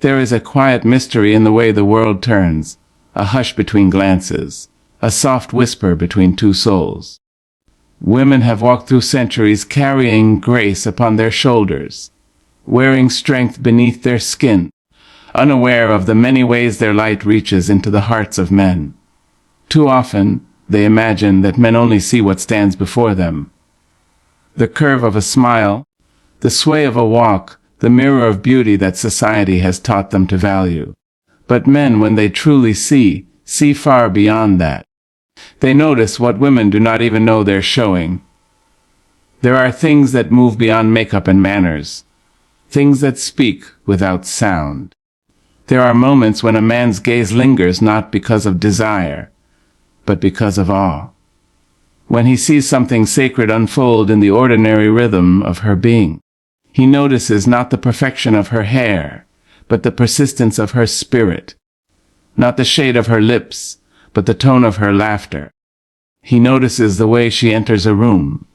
There is a quiet mystery in the way the world turns, a hush between glances, a soft whisper between two souls. Women have walked through centuries carrying grace upon their shoulders, wearing strength beneath their skin, unaware of the many ways their light reaches into the hearts of men. Too often, they imagine that men only see what stands before them. The curve of a smile, the sway of a walk, the mirror of beauty that society has taught them to value. But men, when they truly see far beyond that. They notice what women do not even know they're showing. There are things that move beyond makeup and manners, things that speak without sound. There are moments when a man's gaze lingers not because of desire, but because of awe. When he sees something sacred unfold in the ordinary rhythm of her being, he notices not the perfection of her hair, but the persistence of her spirit, not the shade of her lips, but the tone of her laughter. He notices the way she enters a room,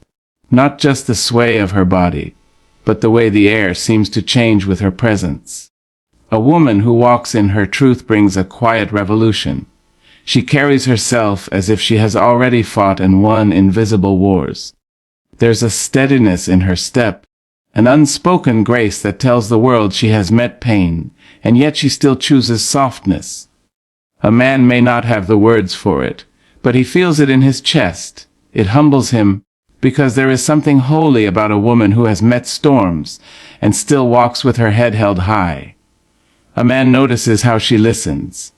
not just the sway of her body, but the way the air seems to change with her presence. A woman who walks in her truth brings a quiet revolution. She carries herself as if she has already fought and won invisible wars. There's a steadiness in her step, an unspoken grace that tells the world she has met pain, and yet she still chooses softness. A man may not have the words for it, but he feels it in his chest. It humbles him, because there is something holy about a woman who has met storms and still walks with her head held high. A man notices how she listens,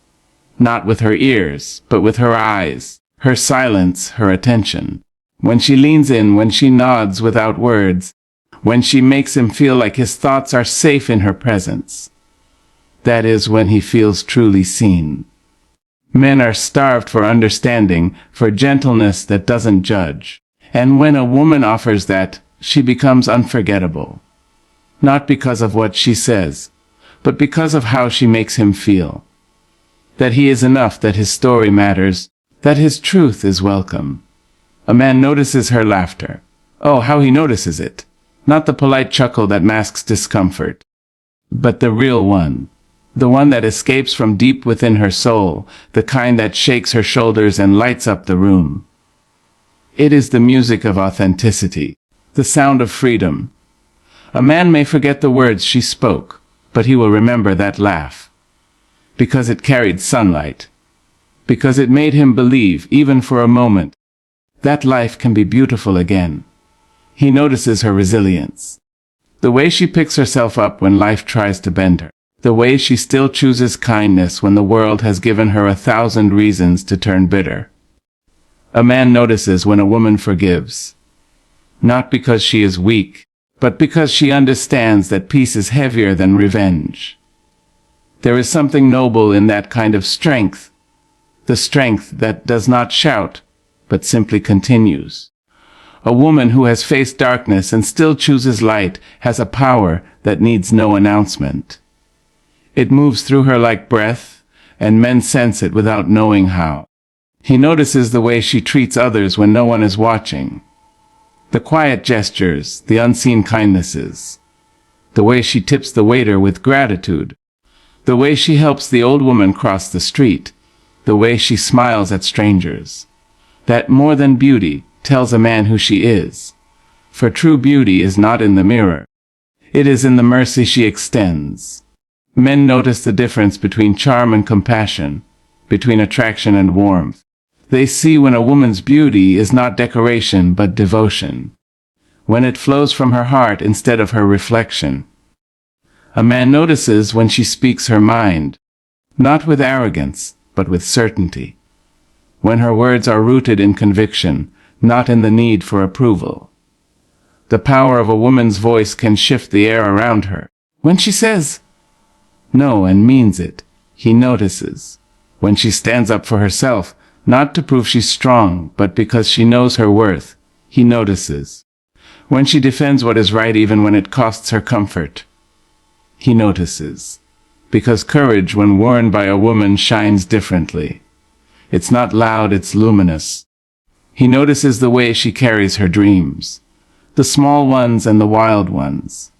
not with her ears, but with her eyes, her silence, her attention. When she leans in, when she nods without words, when she makes him feel like his thoughts are safe in her presence. That is when he feels truly seen. Men are starved for understanding, for gentleness that doesn't judge. And when a woman offers that, she becomes unforgettable. Not because of what she says, but because of how she makes him feel. That he is enough, that his story matters, that his truth is welcome. A man notices her laughter. Oh, how he notices it! Not the polite chuckle that masks discomfort, but the real one. The one that escapes from deep within her soul, the kind that shakes her shoulders and lights up the room. It is the music of authenticity, the sound of freedom. A man may forget the words she spoke, but he will remember that laugh. Because it carried sunlight. Because it made him believe, even for a moment, that life can be beautiful again. He notices her resilience. The way she picks herself up when life tries to bend her. The way she still chooses kindness when the world has given her 1,000 reasons to turn bitter. A man notices when a woman forgives. Not because she is weak, but because she understands that peace is heavier than revenge. There is something noble in that kind of strength. The strength that does not shout, but simply continues. A woman who has faced darkness and still chooses light has a power that needs no announcement. It moves through her like breath, and men sense it without knowing how. He notices the way she treats others when no one is watching. The quiet gestures, the unseen kindnesses. The way she tips the waiter with gratitude. The way she helps the old woman cross the street. The way she smiles at strangers. That more than beauty tells a man who she is. For true beauty is not in the mirror. It is in the mercy she extends. Men notice the difference between charm and compassion, between attraction and warmth. They see when a woman's beauty is not decoration but devotion, when it flows from her heart instead of her reflection. A man notices when she speaks her mind, not with arrogance, but with certainty, when her words are rooted in conviction, not in the need for approval. The power of a woman's voice can shift the air around her. When she says no and means it, he notices. When she stands up for herself, not to prove she's strong, but because she knows her worth, he notices. When she defends what is right even when it costs her comfort, he notices. Because courage, when worn by a woman, shines differently. It's not loud, it's luminous. He notices the way she carries her dreams, the small ones and the wild ones.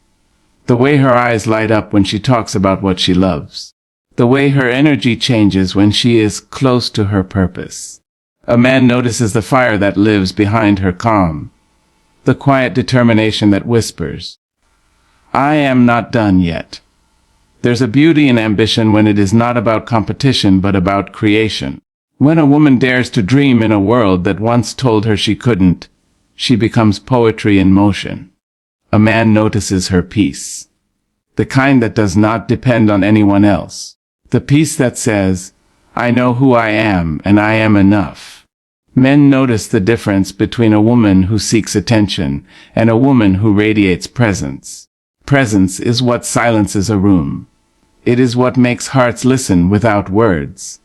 The way her eyes light up when she talks about what she loves. The way her energy changes when she is close to her purpose. A man notices the fire that lives behind her calm. The quiet determination that whispers, "I am not done yet." There's a beauty in ambition when it is not about competition but about creation. When a woman dares to dream in a world that once told her she couldn't, she becomes poetry in motion. A man notices her peace. The kind that does not depend on anyone else. The peace that says, "I know who I am and I am enough." Men notice the difference between a woman who seeks attention and a woman who radiates presence. Presence is what silences a room. It is what makes hearts listen without words.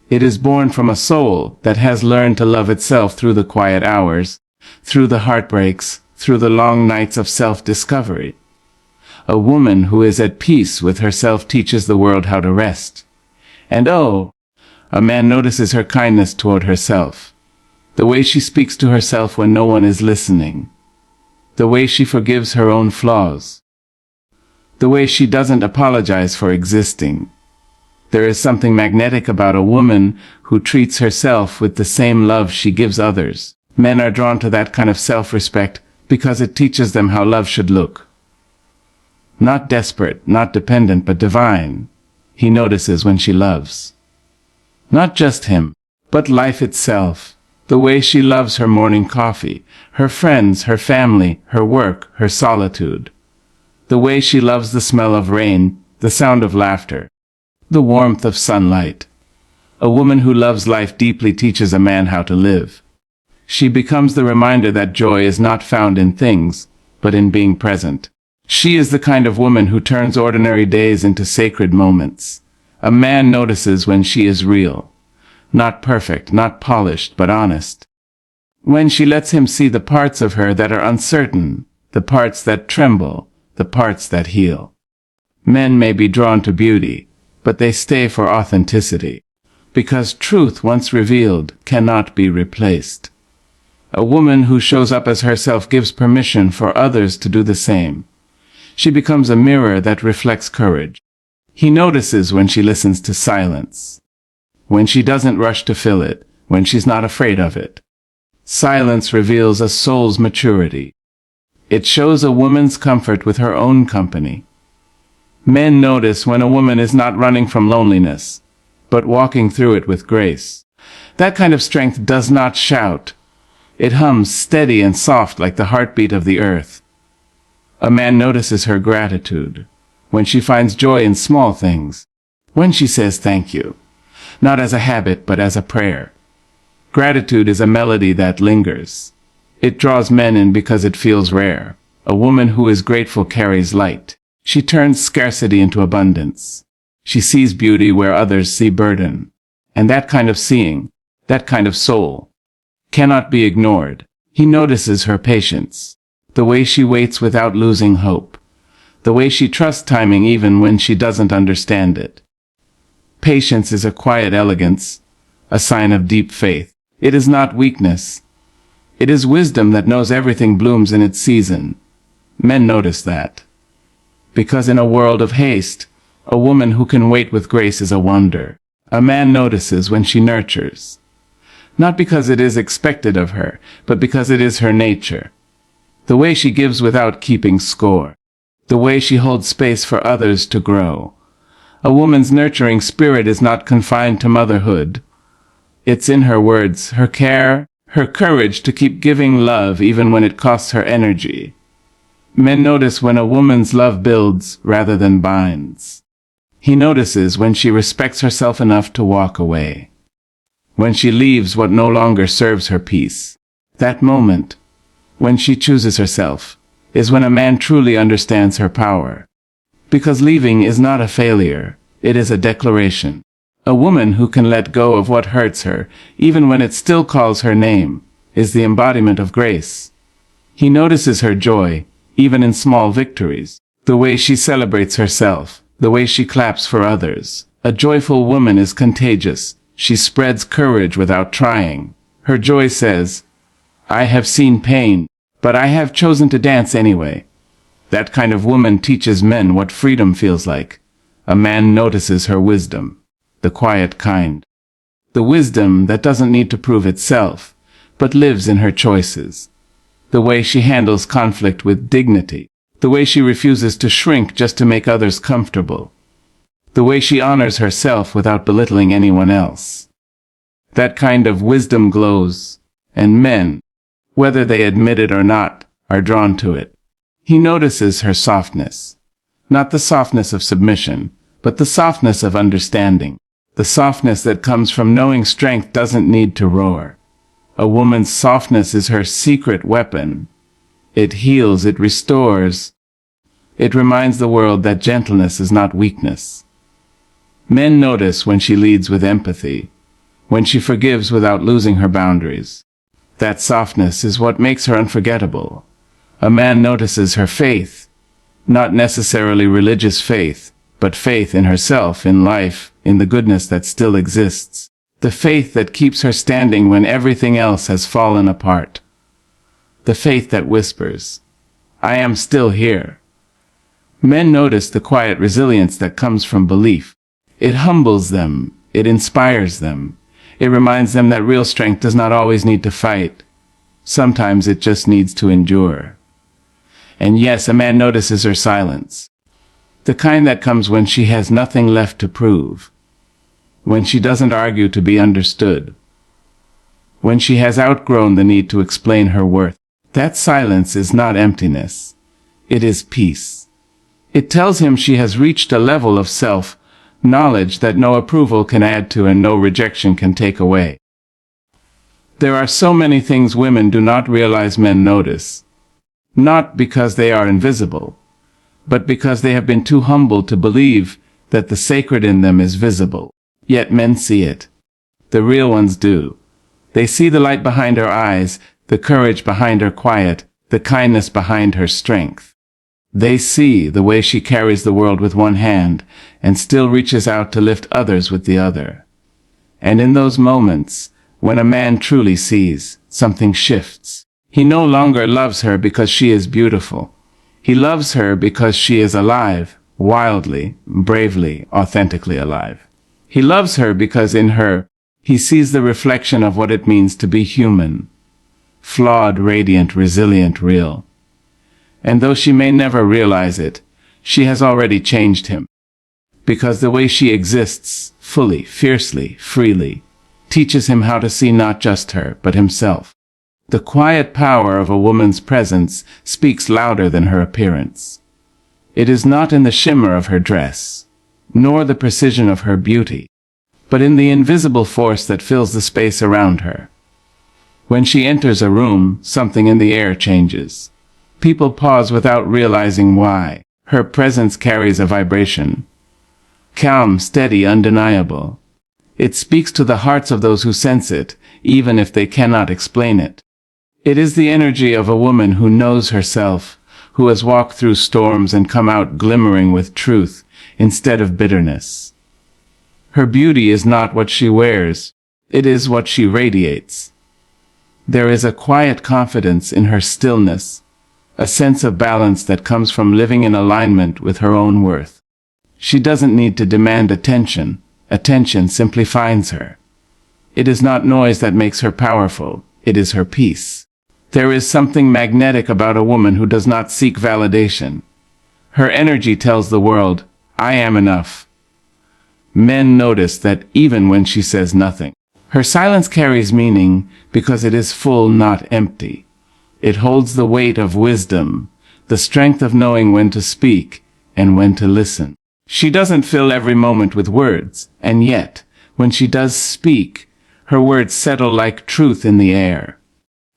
It is born from a soul that has learned to love itself through the quiet hours, through the heartbreaks, through the long nights of self-discovery. A woman who is at peace with herself teaches the world how to rest. And a man notices her kindness toward herself. The way she speaks to herself when no one is listening. The way she forgives her own flaws. The way she doesn't apologize for existing. There is something magnetic about a woman who treats herself with the same love she gives others. Men are drawn to that kind of self-respect because it teaches them how love should look. Not desperate, not dependent, but divine. He notices when she loves. Not just him, but life itself. The way she loves her morning coffee, her friends, her family, her work, her solitude. The way she loves the smell of rain, the sound of laughter, the warmth of sunlight. A woman who loves life deeply teaches a man how to live. She becomes the reminder that joy is not found in things, but in being present. She is the kind of woman who turns ordinary days into sacred moments. A man notices when she is real. Not perfect, not polished, but honest. When she lets him see the parts of her that are uncertain, the parts that tremble, the parts that heal. Men may be drawn to beauty, but they stay for authenticity. Because truth, once revealed, cannot be replaced. A woman who shows up as herself gives permission for others to do the same. She becomes a mirror that reflects courage. He notices when she listens to silence. When she doesn't rush to fill it, when she's not afraid of it. Silence reveals a soul's maturity. It shows a woman's comfort with her own company. Men notice when a woman is not running from loneliness, but walking through it with grace. That kind of strength does not shout. It hums steady and soft like the heartbeat of the earth. A man notices her gratitude, when she finds joy in small things, when she says thank you, not as a habit but as a prayer. Gratitude is a melody that lingers. It draws men in because it feels rare. A woman who is grateful carries light. She turns scarcity into abundance. She sees beauty where others see burden. And that kind of seeing, that kind of soul, cannot be ignored. He notices her patience, the way she waits without losing hope, the way she trusts timing even when she doesn't understand it. Patience is a quiet elegance, a sign of deep faith. It is not weakness. It is wisdom that knows everything blooms in its season. Men notice that. Because in a world of haste, a woman who can wait with grace is a wonder. A man notices when she nurtures. Not because it is expected of her, but because it is her nature. The way she gives without keeping score. The way she holds space for others to grow. A woman's nurturing spirit is not confined to motherhood. It's in her words, her care, her courage to keep giving love even when it costs her energy. Men notice when a woman's love builds rather than binds. He notices when she respects herself enough to walk away. When she leaves what no longer serves her peace. That moment, when she chooses herself, is when a man truly understands her power. Because leaving is not a failure, it is a declaration. A woman who can let go of what hurts her, even when it still calls her name, is the embodiment of grace. He notices her joy, even in small victories. The way she celebrates herself, the way she claps for others. A joyful woman is contagious. She spreads courage without trying. Her joy says, "I have seen pain, but I have chosen to dance anyway." That kind of woman teaches men what freedom feels like. A man notices her wisdom, the quiet kind. The wisdom that doesn't need to prove itself, but lives in her choices. The way she handles conflict with dignity. The way she refuses to shrink just to make others comfortable. The way she honors herself without belittling anyone else. That kind of wisdom glows, and men, whether they admit it or not, are drawn to it. He notices her softness. Not the softness of submission, but the softness of understanding. The softness that comes from knowing strength doesn't need to roar. A woman's softness is her secret weapon. It heals, it restores. It reminds the world that gentleness is not weakness. Men notice when she leads with empathy, when she forgives without losing her boundaries. That softness is what makes her unforgettable. A man notices her faith, not necessarily religious faith, but faith in herself, in life, in the goodness that still exists. The faith that keeps her standing when everything else has fallen apart. The faith that whispers, "I am still here." Men notice the quiet resilience that comes from belief. It humbles them. It inspires them. It reminds them that real strength does not always need to fight. Sometimes it just needs to endure. And yes, a man notices her silence. The kind that comes when she has nothing left to prove. When she doesn't argue to be understood. When she has outgrown the need to explain her worth. That silence is not emptiness. It is peace. It tells him she has reached a level of self-knowledge that no approval can add to and no rejection can take away. There are so many things women do not realize men notice. Not because they are invisible, but because they have been too humble to believe that the sacred in them is visible. Yet men see it. The real ones do. They see the light behind her eyes, the courage behind her quiet, the kindness behind her strength. They see the way she carries the world with one hand and still reaches out to lift others with the other. And in those moments, when a man truly sees, something shifts. He no longer loves her because she is beautiful. He loves her because she is alive, wildly, bravely, authentically alive. He loves her because in her, he sees the reflection of what it means to be human. Flawed, radiant, resilient, real. And though she may never realize it, she has already changed him. Because the way she exists, fully, fiercely, freely, teaches him how to see not just her, but himself. The quiet power of a woman's presence speaks louder than her appearance. It is not in the shimmer of her dress, nor the precision of her beauty, but in the invisible force that fills the space around her. When she enters a room, something in the air changes. People pause without realizing why. Her presence carries a vibration. Calm, steady, undeniable. It speaks to the hearts of those who sense it, even if they cannot explain it. It is the energy of a woman who knows herself, who has walked through storms and come out glimmering with truth instead of bitterness. Her beauty is not what she wears, it is what she radiates. There is a quiet confidence in her stillness, a sense of balance that comes from living in alignment with her own worth. She doesn't need to demand attention. Attention simply finds her. It is not noise that makes her powerful, it is her peace. There is something magnetic about a woman who does not seek validation. Her energy tells the world, "I am enough." Men notice that even when she says nothing. Her silence carries meaning because it is full, not empty. It holds the weight of wisdom, the strength of knowing when to speak and when to listen. She doesn't fill every moment with words, and yet, when she does speak, her words settle like truth in the air.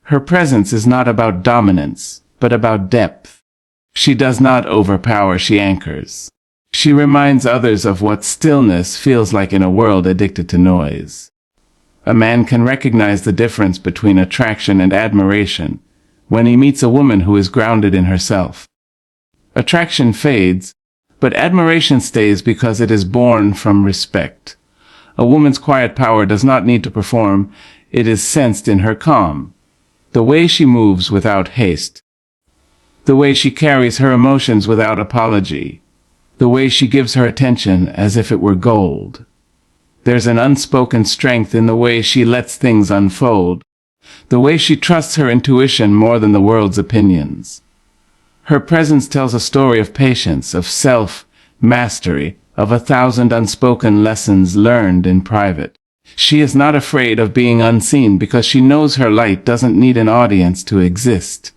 Her presence is not about dominance, but about depth. She does not overpower, she anchors. She reminds others of what stillness feels like in a world addicted to noise. A man can recognize the difference between attraction and admiration when he meets a woman who is grounded in herself. Attraction fades, but admiration stays because it is born from respect. A woman's quiet power does not need to perform, it is sensed in her calm. The way she moves without haste. the way she carries her emotions without apology, the way she gives her attention as if it were gold. There's an unspoken strength in the way she lets things unfold, the way she trusts her intuition more than the world's opinions. Her presence tells a story of patience, of self-mastery, of 1,000 unspoken lessons learned in private. She is not afraid of being unseen because she knows her light doesn't need an audience to exist.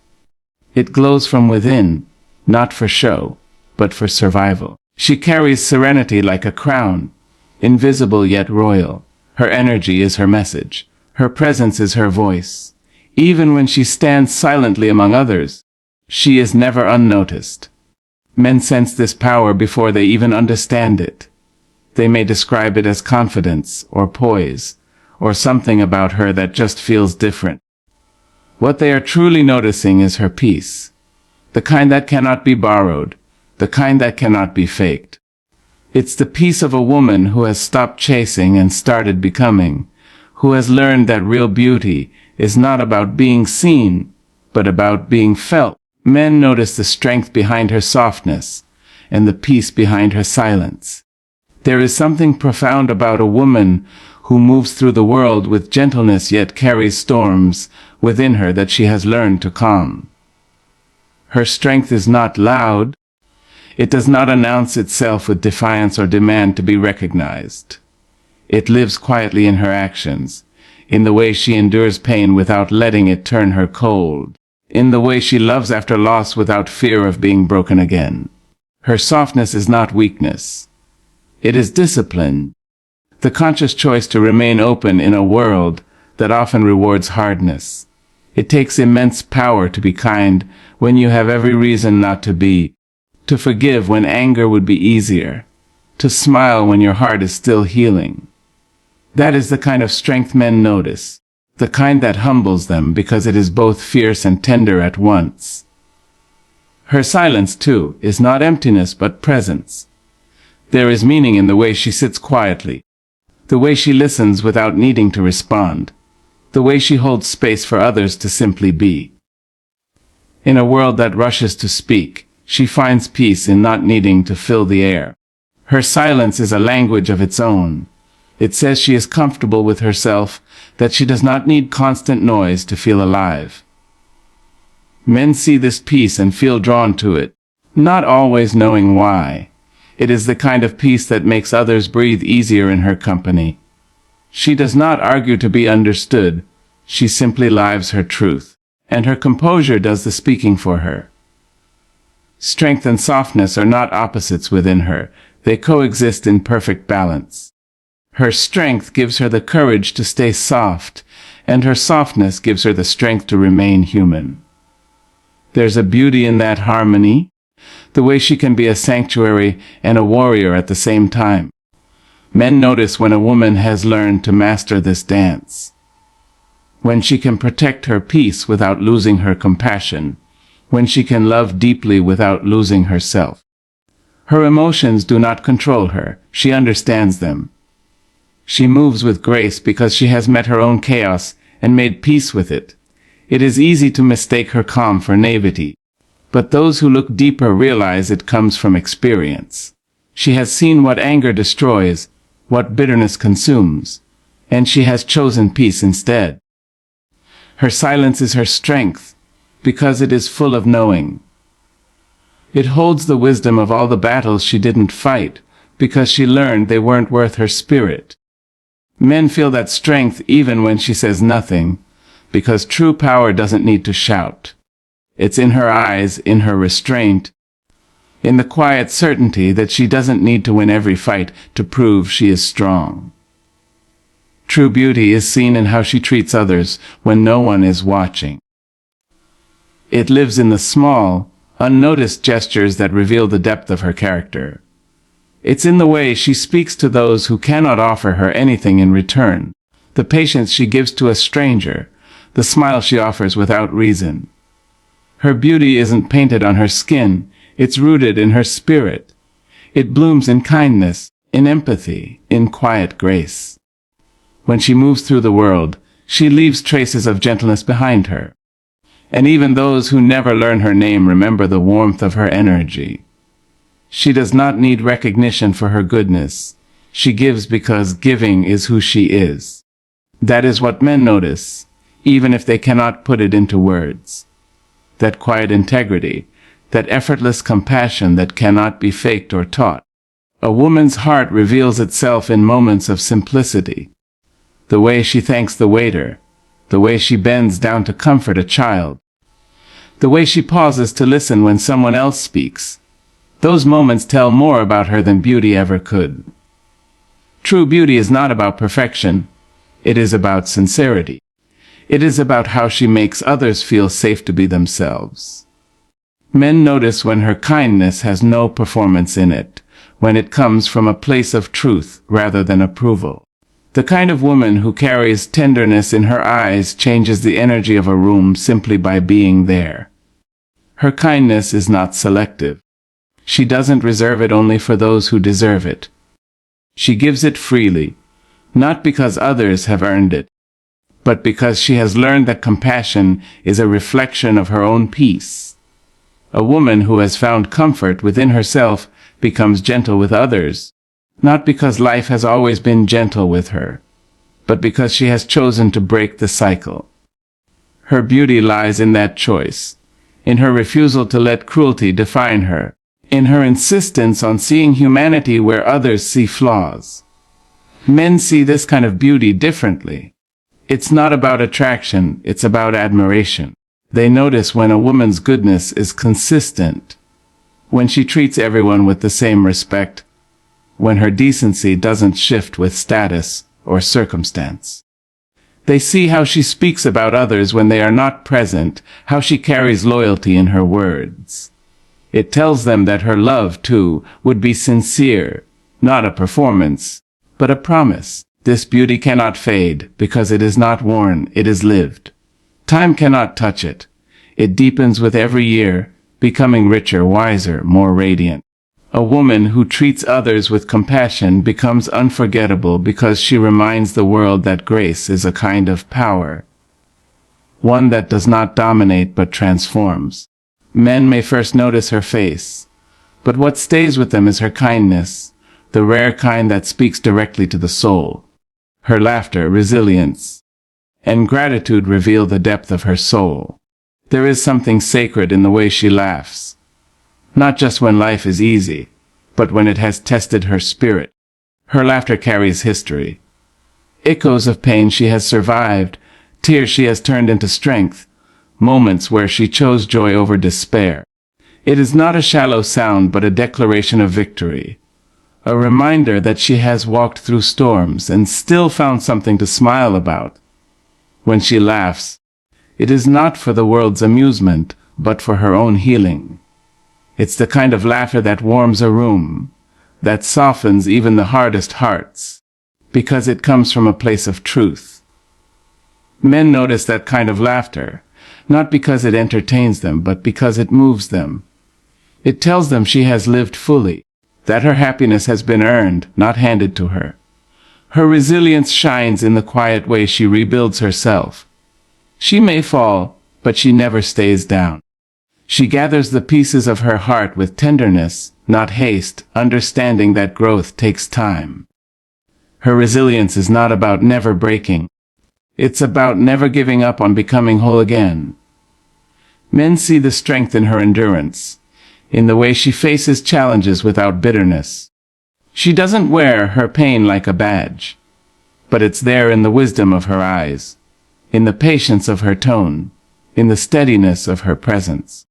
It glows from within, not for show, but for survival. She carries serenity like a crown, invisible yet royal. Her energy is her message. Her presence is her voice. Even when she stands silently among others, she is never unnoticed. Men sense this power before they even understand it. They may describe it as confidence, or poise, or something about her that just feels different. What they are truly noticing is her peace. The kind that cannot be borrowed, the kind that cannot be faked. It's the peace of a woman who has stopped chasing and started becoming, who has learned that real beauty is not about being seen, but about being felt. Men notice the strength behind her softness, and the peace behind her silence. There is something profound about a woman who moves through the world with gentleness yet carries storms within her that she has learned to calm. Her strength is not loud. It does not announce itself with defiance or demand to be recognized. It lives quietly in her actions, in the way she endures pain without letting it turn her cold, in the way she loves after loss without fear of being broken again. Her softness is not weakness. It is discipline, the conscious choice to remain open in a world that often rewards hardness. It takes immense power to be kind when you have every reason not to be, to forgive when anger would be easier, to smile when your heart is still healing. That is the kind of strength men notice, the kind that humbles them because it is both fierce and tender at once. Her silence, too, is not emptiness but presence. There is meaning in the way she sits quietly, the way she listens without needing to respond, the way she holds space for others to simply be. In a world that rushes to speak, she finds peace in not needing to fill the air. Her silence is a language of its own. It says she is comfortable with herself, that she does not need constant noise to feel alive. Men see this peace and feel drawn to it, not always knowing why. It is the kind of peace that makes others breathe easier in her company. She does not argue to be understood. She simply lives her truth, and her composure does the speaking for her. Strength and softness are not opposites within her. They coexist in perfect balance. Her strength gives her the courage to stay soft, and her softness gives her the strength to remain human. There's a beauty in that harmony, the way she can be a sanctuary and a warrior at the same time. Men notice when a woman has learned to master this dance. When she can protect her peace without losing her compassion. When she can love deeply without losing herself. Her emotions do not control her. She understands them. She moves with grace because she has met her own chaos and made peace with it. It is easy to mistake her calm for naivety, but those who look deeper realize it comes from experience. She has seen what anger destroys, what bitterness consumes, and she has chosen peace instead. Her silence is her strength, because it is full of knowing. It holds the wisdom of all the battles she didn't fight, because she learned they weren't worth her spirit. Men feel that strength even when she says nothing, because true power doesn't need to shout. It's in her eyes, in her restraint, in the quiet certainty that she doesn't need to win every fight to prove she is strong. True beauty is seen in how she treats others when no one is watching. It lives in the small, unnoticed gestures that reveal the depth of her character. It's in the way she speaks to those who cannot offer her anything in return, the patience she gives to a stranger, the smile she offers without reason. Her beauty isn't painted on her skin, it's rooted in her spirit. It blooms in kindness, in empathy, in quiet grace. When she moves through the world, she leaves traces of gentleness behind her. And even those who never learn her name remember the warmth of her energy. She does not need recognition for her goodness. She gives because giving is who she is. That is what men notice, even if they cannot put it into words. That quiet integrity, that effortless compassion that cannot be faked or taught. A woman's heart reveals itself in moments of simplicity. The way she thanks the waiter, the way she bends down to comfort a child, the way she pauses to listen when someone else speaks. Those moments tell more about her than beauty ever could. True beauty is not about perfection. It is about sincerity. It is about how she makes others feel safe to be themselves. Men notice when her kindness has no performance in it, when it comes from a place of truth rather than approval. The kind of woman who carries tenderness in her eyes changes the energy of a room simply by being there. Her kindness is not selective. She doesn't reserve it only for those who deserve it. She gives it freely, not because others have earned it, but because she has learned that compassion is a reflection of her own peace. A woman who has found comfort within herself becomes gentle with others, not because life has always been gentle with her, but because she has chosen to break the cycle. Her beauty lies in that choice, in her refusal to let cruelty define her, in her insistence on seeing humanity where others see flaws. Men see this kind of beauty differently. It's not about attraction, it's about admiration. They notice when a woman's goodness is consistent, when she treats everyone with the same respect, when her decency doesn't shift with status or circumstance. They see how she speaks about others when they are not present, how she carries loyalty in her words. It tells them that her love, too, would be sincere, not a performance, but a promise. This beauty cannot fade, because it is not worn, it is lived. Time cannot touch it. It deepens with every year, becoming richer, wiser, more radiant. A woman who treats others with compassion becomes unforgettable because she reminds the world that grace is a kind of power, one that does not dominate but transforms. Men may first notice her face, but what stays with them is her kindness, the rare kind that speaks directly to the soul. Her laughter, resilience, and gratitude reveal the depth of her soul. There is something sacred in the way she laughs, not just when life is easy, but when it has tested her spirit. Her laughter carries history. Echoes of pain she has survived, tears she has turned into strength, moments where she chose joy over despair. It is not a shallow sound but a declaration of victory, a reminder that she has walked through storms and still found something to smile about. When she laughs, it is not for the world's amusement, but for her own healing. It's the kind of laughter that warms a room, that softens even the hardest hearts, because it comes from a place of truth. Men notice that kind of laughter, not because it entertains them, but because it moves them. It tells them she has lived fully, that her happiness has been earned, not handed to her. Her resilience shines in the quiet way she rebuilds herself. She may fall, but she never stays down. She gathers the pieces of her heart with tenderness, not haste, understanding that growth takes time. Her resilience is not about never breaking. It's about never giving up on becoming whole again. Men see the strength in her endurance, in the way she faces challenges without bitterness. She doesn't wear her pain like a badge, but it's there in the wisdom of her eyes, in the patience of her tone, in the steadiness of her presence.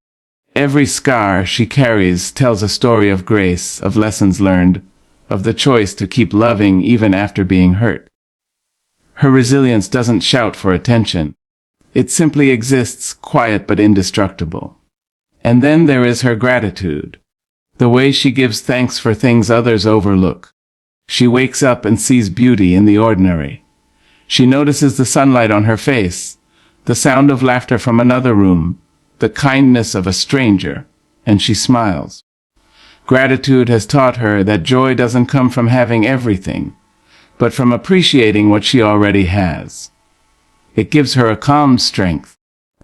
Every scar she carries tells a story of grace, of lessons learned, of the choice to keep loving even after being hurt. Her resilience doesn't shout for attention. It simply exists, quiet but indestructible. And then there is her gratitude, the way she gives thanks for things others overlook. She wakes up and sees beauty in the ordinary. She notices the sunlight on her face, the sound of laughter from another room, the kindness of a stranger, and she smiles. Gratitude has taught her that joy doesn't come from having everything, but from appreciating what she already has. It gives her a calm strength,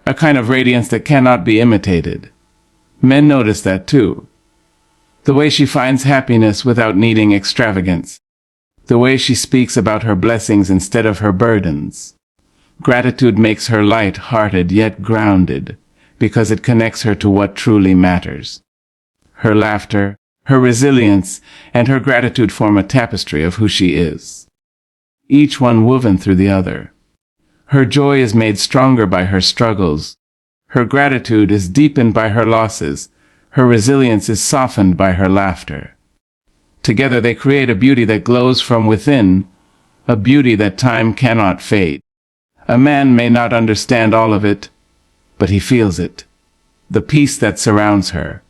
a kind of radiance that cannot be imitated. Men notice that too. The way she finds happiness without needing extravagance. The way she speaks about her blessings instead of her burdens. Gratitude makes her light-hearted yet grounded, because it connects her to what truly matters. Her laughter, her resilience, and her gratitude form a tapestry of who she is, each one woven through the other. Her joy is made stronger by her struggles. Her gratitude is deepened by her losses. Her resilience is softened by her laughter. Together they create a beauty that glows from within, a beauty that time cannot fade. A man may not understand all of it, but he feels it. The peace that surrounds her,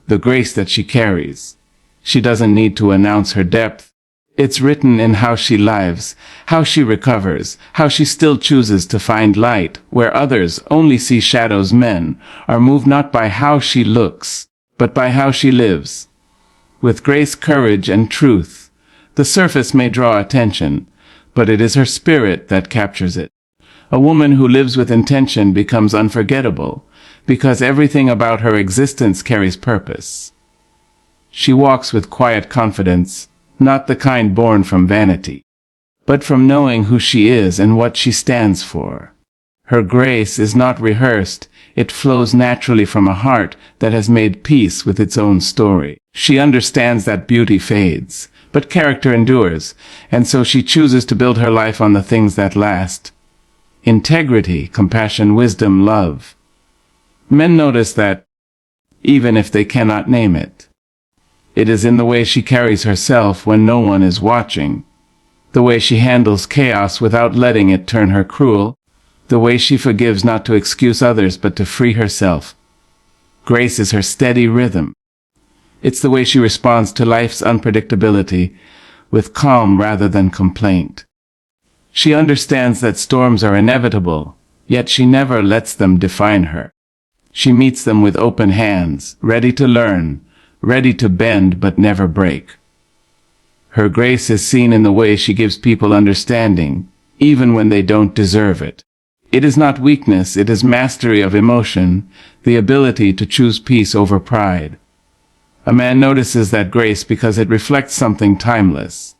the grace that she carries. She doesn't need to announce her depth. It's written in how she lives, how she recovers, how she still chooses to find light where others only see shadows. Men are moved not by how she looks, but by how she lives. With grace, courage, and truth, the surface may draw attention, but it is her spirit that captures it. A woman who lives with intention becomes unforgettable, because everything about her existence carries purpose. She walks with quiet confidence, not the kind born from vanity, but from knowing who she is and what she stands for. Her grace is not rehearsed, it flows naturally from a heart that has made peace with its own story. She understands that beauty fades, but character endures, and so she chooses to build her life on the things that last. Integrity, compassion, wisdom, love. Men notice that, even if they cannot name it. It is in the way she carries herself when no one is watching, the way she handles chaos without letting it turn her cruel, the way she forgives not to excuse others but to free herself. Grace is her steady rhythm. It's the way she responds to life's unpredictability with calm rather than complaint. She understands that storms are inevitable, yet she never lets them define her. She meets them with open hands, ready to learn, ready to bend but never break. Her grace is seen in the way she gives people understanding, even when they don't deserve it. It is not weakness, it is mastery of emotion, the ability to choose peace over pride. A man notices that grace because it reflects something timeless.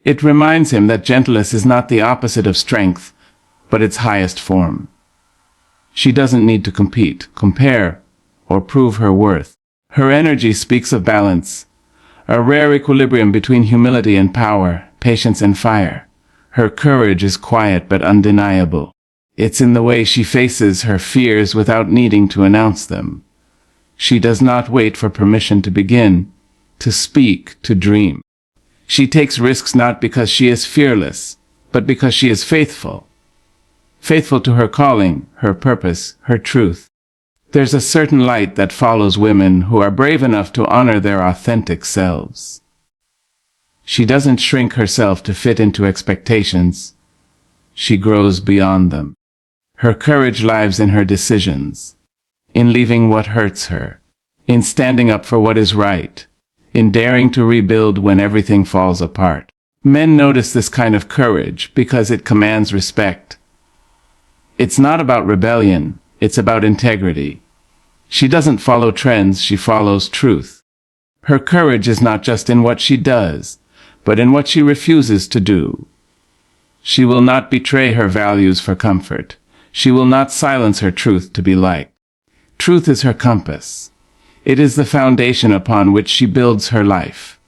It reminds him that gentleness is not the opposite of strength, but its highest form. She doesn't need to compete, compare, or prove her worth. Her energy speaks of balance, a rare equilibrium between humility and power, patience and fire. Her courage is quiet but undeniable. It's in the way she faces her fears without needing to announce them. She does not wait for permission to begin, to speak, to dream. She takes risks not because she is fearless, but because she is faithful. Faithful to her calling, her purpose, her truth. There's a certain light that follows women who are brave enough to honor their authentic selves. She doesn't shrink herself to fit into expectations. She grows beyond them. Her courage lies in her decisions, in leaving what hurts her, in standing up for what is right, in daring to rebuild when everything falls apart. Men notice this kind of courage because it commands respect. It's not about rebellion, it's about integrity. She doesn't follow trends, she follows truth. Her courage is not just in what she does, but in what she refuses to do. She will not betray her values for comfort. She will not silence her truth to be liked. Truth is her compass. It is the foundation upon which she builds her life.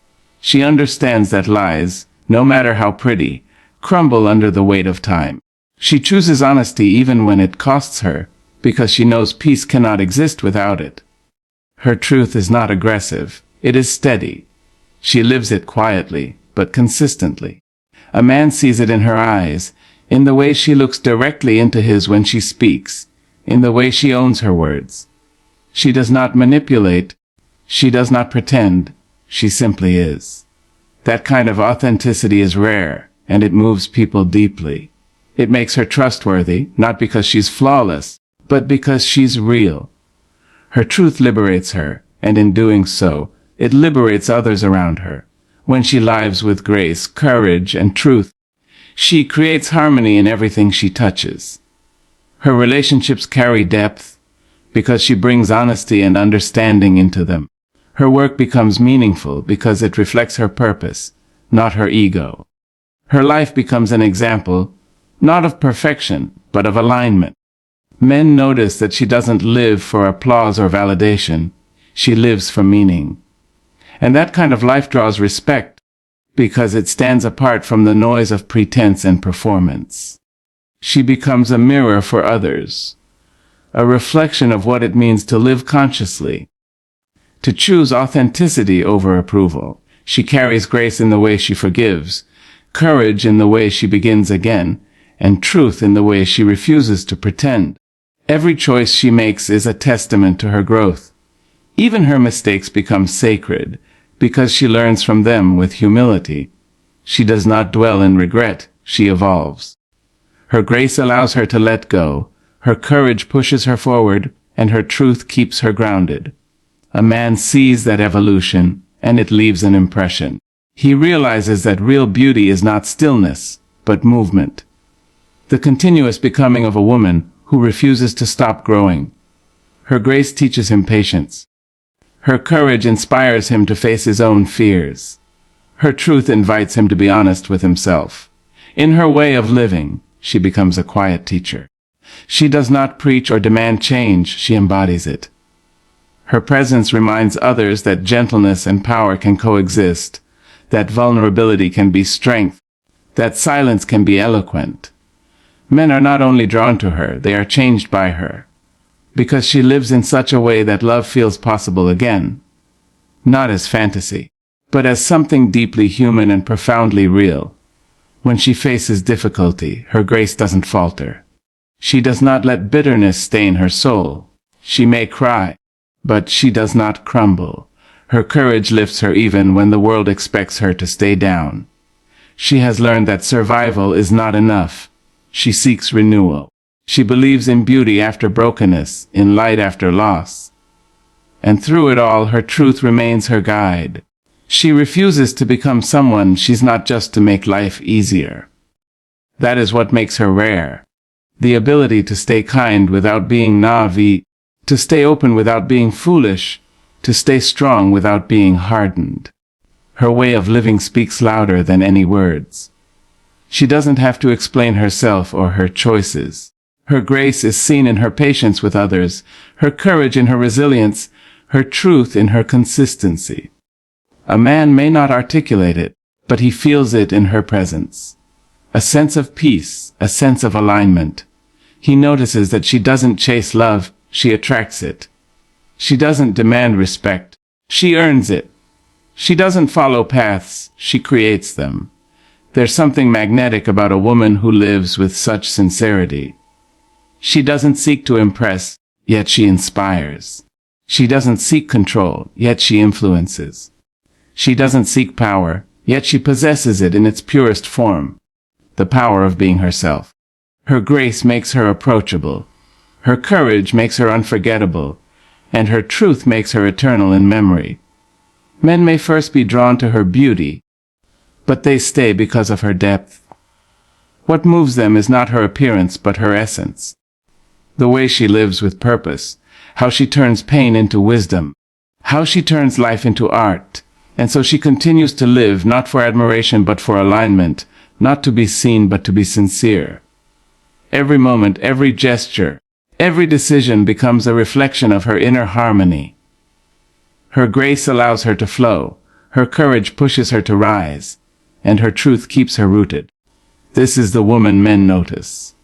She understands that lies, no matter how pretty, crumble under the weight of time. She chooses honesty even when it costs her, because she knows peace cannot exist without it. Her truth is not aggressive, it is steady. She lives it quietly, but consistently. A man sees it in her eyes, in the way she looks directly into his when she speaks, in the way she owns her words. She does not manipulate, she does not pretend, she simply is. That kind of authenticity is rare, and it moves people deeply. It makes her trustworthy, not because she's flawless, but because she's real. Her truth liberates her, and in doing so, it liberates others around her. When she lives with grace, courage, and truth, she creates harmony in everything she touches. Her relationships carry depth because she brings honesty and understanding into them. Her work becomes meaningful because it reflects her purpose, not her ego. Her life becomes an example, not of perfection, but of alignment. Men notice that she doesn't live for applause or validation. She lives for meaning. And that kind of life draws respect because it stands apart from the noise of pretense and performance. She becomes a mirror for others, a reflection of what it means to live consciously, to choose authenticity over approval. She carries grace in the way she forgives, courage in the way she begins again, and truth in the way she refuses to pretend. Every choice she makes is a testament to her growth. Even her mistakes become sacred because she learns from them with humility. She does not dwell in regret, she evolves. Her grace allows her to let go, her courage pushes her forward, and her truth keeps her grounded. A man sees that evolution, and it leaves an impression. He realizes that real beauty is not stillness, but movement. The continuous becoming of a woman who refuses to stop growing. Her grace teaches him patience. Her courage inspires him to face his own fears. Her truth invites him to be honest with himself. In her way of living, she becomes a quiet teacher. She does not preach or demand change, she embodies it. Her presence reminds others that gentleness and power can coexist, that vulnerability can be strength, that silence can be eloquent. Men are not only drawn to her, they are changed by her, because she lives in such a way that love feels possible again, not as fantasy, but as something deeply human and profoundly real. When she faces difficulty, her grace doesn't falter. She does not let bitterness stain her soul. She may cry, but she does not crumble. Her courage lifts her even when the world expects her to stay down. She has learned that survival is not enough. She seeks renewal. She believes in beauty after brokenness, in light after loss. And through it all, her truth remains her guide. She refuses to become someone she's not just to make life easier. That is what makes her rare. The ability to stay kind without being naive, to stay open without being foolish, to stay strong without being hardened. Her way of living speaks louder than any words. She doesn't have to explain herself or her choices. Her grace is seen in her patience with others, her courage in her resilience, her truth in her consistency. A man may not articulate it, but he feels it in her presence. A sense of peace, a sense of alignment. He notices that she doesn't chase love, she attracts it. She doesn't demand respect, she earns it. She doesn't follow paths, she creates them. There's something magnetic about a woman who lives with such sincerity. She doesn't seek to impress, yet she inspires. She doesn't seek control, yet she influences. She doesn't seek power, yet she possesses it in its purest form. The power of being herself. Her grace makes her approachable. Her courage makes her unforgettable. And her truth makes her eternal in memory. Men may first be drawn to her beauty, but they stay because of her depth. What moves them is not her appearance, but her essence. The way she lives with purpose, how she turns pain into wisdom, how she turns life into art. And so she continues to live not for admiration but for alignment, not to be seen but to be sincere. Every moment, every gesture, every decision becomes a reflection of her inner harmony. Her grace allows her to flow, her courage pushes her to rise, and her truth keeps her rooted. This is the woman men notice.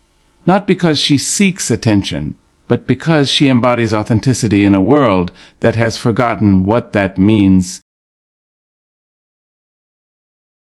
Not because she seeks attention, but because she embodies authenticity in a world that has forgotten what that means.